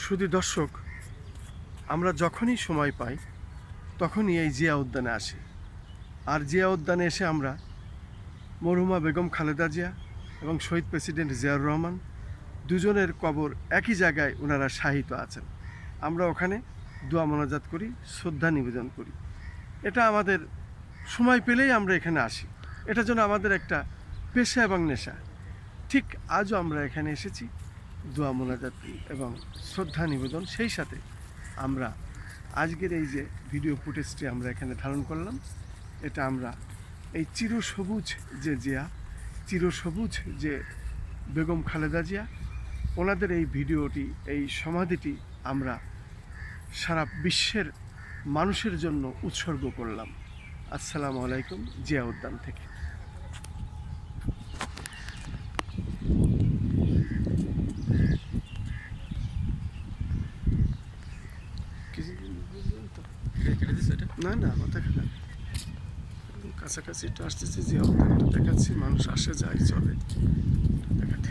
শুধু দর্শক, আমরা যখনই সময় পাই তখনই এই জিয়া উদ্যানে আসি। আর জিয়া উদ্যানে এসে আমরা মরহুমা বেগম খালেদা জিয়া এবং শহীদ প্রেসিডেন্ট জিয়াউর রহমান দুজনের কবর একই জায়গায় ওনারা শায়িত আছেন। আমরা ওখানে দোয়া মোনাজাত করি, শ্রদ্ধা নিবেদন করি। এটা আমাদের সময় পেলেই আমরা এখানে আসি। এটা যেন আমাদের একটা পেশা এবং নেশা। ঠিক আজও আমরা এখানে এসেছি দোয়া মোনাজাত এবং শ্রদ্ধা নিবেদন। সেই সাথে আমরা আজকের এই যে ভিডিও ফুটেজটি আমরা এখানে ধারণ করলাম, এটা আমরা এই চিরসবুজ যে জিয়া, চিরসবুজ যে বেগম খালেদা জিয়া, ওনাদের এই ভিডিওটি, এই সমাধিটি আমরা সারা বিশ্বের মানুষের জন্য উৎসর্গ করলাম। আসসালামু আলাইকুম, জিয়া উদ্যান থেকে। না না, মাথা খারাপ, কাছাকাছি একটু আসতেছি, জিয়া উদ্যানটা দেখাচ্ছি। মানুষ আসে যায় চলে, দেখাতে